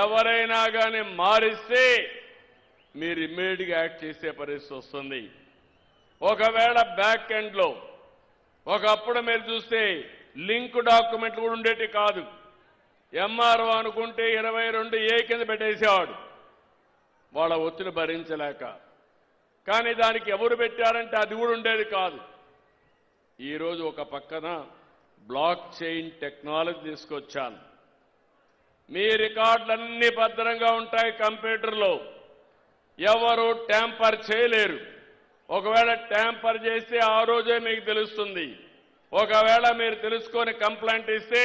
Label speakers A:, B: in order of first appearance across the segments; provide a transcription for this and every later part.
A: ఎవరైనా కానీ మారిస్తే మీరు ఇమ్మీడియట్గా యాక్ట్ చేసే పరిస్థితి వస్తుంది. ఒకవేళ బ్యాక్ ఎండ్లో ఒకప్పుడు మీరు చూస్తే లింక్ డాక్యుమెంట్లు కూడా ఉండేటి కాదు. ఎంఆర్ఓ అనుకుంటే 22A కింద పెట్టేసేవాడు వాళ్ళ ఒత్తిడి భరించలేక. కానీ దానికి ఎవరు పెట్టారంటే అది కూడా ఉండేది కాదు. ఈరోజు ఒక పక్కన బ్లాక్ చైన్ టెక్నాలజీ తీసుకొచ్చాను. మీ రికార్డులన్నీ భద్రంగా ఉంటాయి కంప్యూటర్లో, ఎవరు ట్యాంపర్ చేయలేరు. ఒకవేళ ట్యాంపర్ చేస్తే ఆ రోజే మీకు తెలుస్తుంది. ఒకవేళ మీరు తెలుసుకొని కంప్లైంట్ ఇస్తే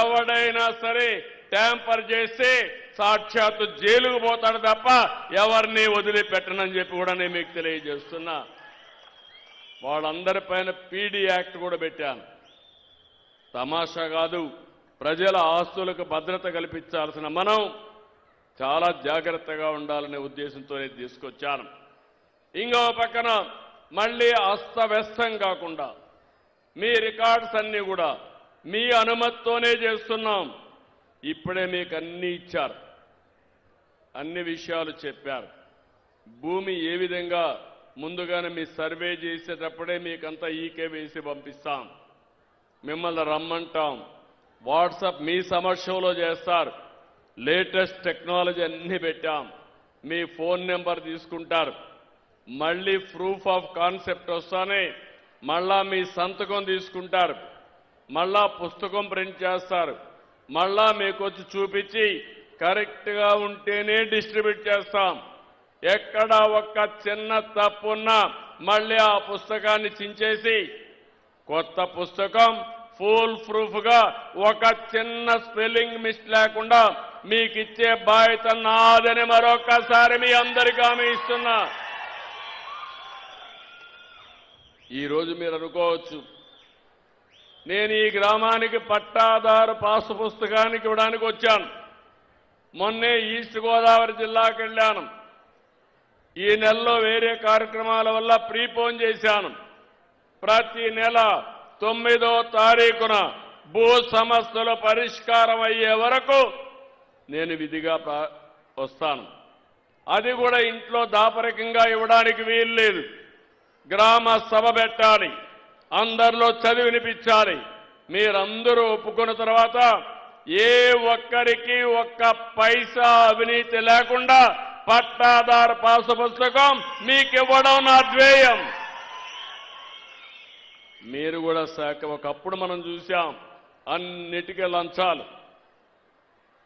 A: ఎవడైనా సరే ట్యాంపర్ చేస్తే సాక్షాత్తు జైలుకు పోతాడు తప్ప ఎవరిని వదిలిపెట్టనని చెప్పి కూడా నేను మీకు తెలియజేస్తున్నా. వాళ్ళందరిపైన పీడీ యాక్ట్ కూడా పెట్టాను. తమాషా కాదు, ప్రజల ఆస్తులకు భద్రత కల్పించాల్సిన మనం చాలా జాగ్రత్తగా ఉండాలనే ఉద్దేశంతోనే తీసుకొచ్చాను. ఇంకో పక్కన మళ్ళీ అస్తవ్యస్తం కాకుండా మీ రికార్డ్స్ అన్నీ కూడా మీ అనుమతితోనే చేస్తున్నాం. ఇప్పుడే మీకు అన్ని ఇచ్చారు, అన్ని విషయాలు చెప్పారు. భూమి ఏ విధంగా ముందుగానే మీ సర్వే చేసేటప్పుడే మీకంతా ఈకే వేసి పంపిస్తాం. మిమ్మల్ని రమ్మంటాం, వాట్సాప్ మీ సమక్షంలో చేస్తారు. లేటెస్ట్ టెక్నాలజీ అన్ని పెట్టాం. మీ ఫోన్ నెంబర్ తీసుకుంటారు. మళ్ళీ ప్రూఫ్ ఆఫ్ కాన్సెప్ట్ వస్తానే మళ్ళా మీ సంతకం తీసుకుంటారు. మళ్ళా పుస్తకం ప్రింట్ చేస్తారు. మళ్ళా మీకు వచ్చి చూపించి కరెక్ట్గా ఉంటేనే డిస్ట్రిబ్యూట్ చేస్తాం. ఎక్కడ ఒక్క చిన్న తప్పున్నా మళ్ళీ ఆ పుస్తకాన్ని చించేసి కొత్త పుస్తకం ఫుల్ ప్రూఫ్గా ఒక చిన్న స్పెల్లింగ్ మిస్ లేకుండా మీకు ఇచ్చే బాధ్యత నాదని మరొకసారి మీ అందరికీ హామీ ఇస్తున్నా. ఈరోజు మీరు అనుకోవచ్చు, నేను ఈ గ్రామానికి పట్టాదారు పాసు పుస్తకానికి ఇవ్వడానికి వచ్చాను. మొన్నే ఈస్ట్ గోదావరి జిల్లాకు వెళ్ళాను. ఈ నెలలో వేరే కార్యక్రమాల వల్ల ప్రీపోన్ చేశాను. ప్రతి నెల 9వ తారీఖున భూ సమస్యల పరిష్కారం అయ్యే వరకు నేను విధిగా వస్తాను. అది కూడా ఇంట్లో దాపరికంగా ఇవ్వడానికి వీలు లేదు. గ్రామ సభ పెట్టాలి, అందరిలో చదివినిపించాలి. మీరందరూ ఒప్పుకున్న తర్వాత ఏ ఒక్కరికి ఒక్క పైసా అవినీతి లేకుండా పట్టాదారు పాసు పుస్తకం మీకు ఇవ్వడం నా ధ్యేయం. మీరు కూడా ఒకప్పుడు మనం చూశాం అన్నిటికీ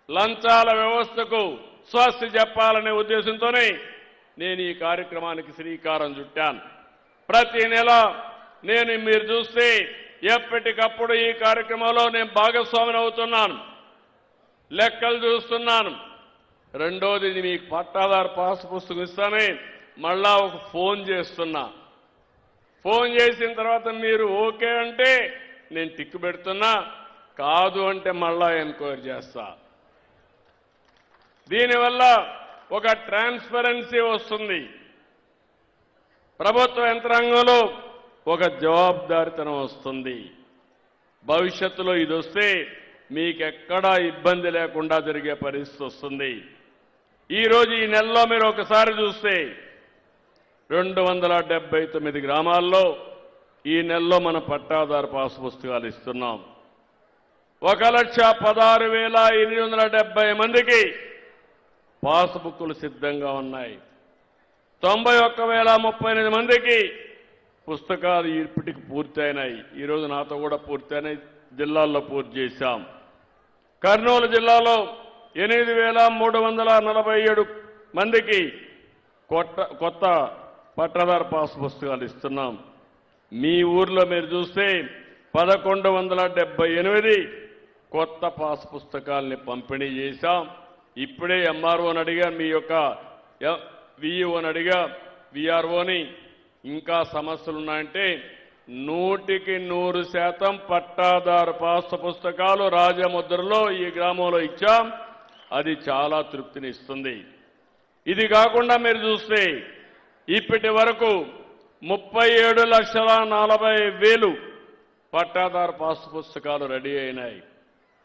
A: లంచాల వ్యవస్థకు స్వస్తి చెప్పాలనే ఉద్దేశంతోనే నేను ఈ కార్యక్రమానికి శ్రీకారం చుట్టాను. ప్రతి నెల నేను మీరు చూస్తే ఎప్పటికప్పుడు ఈ కార్యక్రమంలో నేను భాగస్వామిని అవుతున్నాను, లెక్కలు చూస్తున్నాను. రెండోది మీకు పట్టాదారు పాసు పుస్తకం ఇస్తానే మళ్ళా ఒక ఫోన్ చేస్తున్నా. ఫోన్ చేసిన తర్వాత మీరు ఓకే అంటే నేను టిక్ పెడుతున్నా, కాదు అంటే మళ్ళా ఎంక్వైరీ చేస్తా. దీనివల్ల ఒక ట్రాన్స్పరెన్సీ వస్తుంది. ప్రభుత్వ యంత్రాంగంలో ఒక జవాబుదారీతనం వస్తుంది. భవిష్యత్తులో ఇది వస్తే మీకెక్కడా ఇబ్బంది లేకుండా జరిగే పరిస్థితి వస్తుంది. ఈరోజు ఈ నెలలో మీరు ఒకసారి చూస్తే 279 గ్రామాల్లో ఈ నెలలో మన పట్టాదారు పాసు పుస్తకాలు ఇస్తున్నాం. 1,16,870 మందికి పాస్బుక్లు సిద్ధంగా ఉన్నాయి. 91,038 మందికి పుస్తకాలు ఇప్పటికి పూర్తయినాయి. ఈరోజు నాతో కూడా పూర్తయినాయి, జిల్లాల్లో పూర్తి చేశాం. కర్నూలు జిల్లాలో 8,347 మందికి కొత్త పట్టాదారు పాసు పుస్తకాలు ఇస్తున్నాం. మీ ఊర్లో మీరు చూస్తే 1,178 కొత్త పాసు పుస్తకాలని పంపిణీ చేశాం. ఇప్పుడే ఎంఆర్ఓని అడిగా, మీ యొక్క విఈఓని అడిగా, విఆర్ఓని ఇంకా సమస్యలున్నాయంటే 100% పట్టాదారు పాసు పుస్తకాలు రాజముద్రలో ఈ గ్రామంలో ఇచ్చాం. అది చాలా తృప్తినిస్తుంది. ఇది కాకుండా మీరు చూస్తే ఇప్పటి వరకు 37,40,000 పట్టాదారు పాసు పుస్తకాలు రెడీ అయినాయి.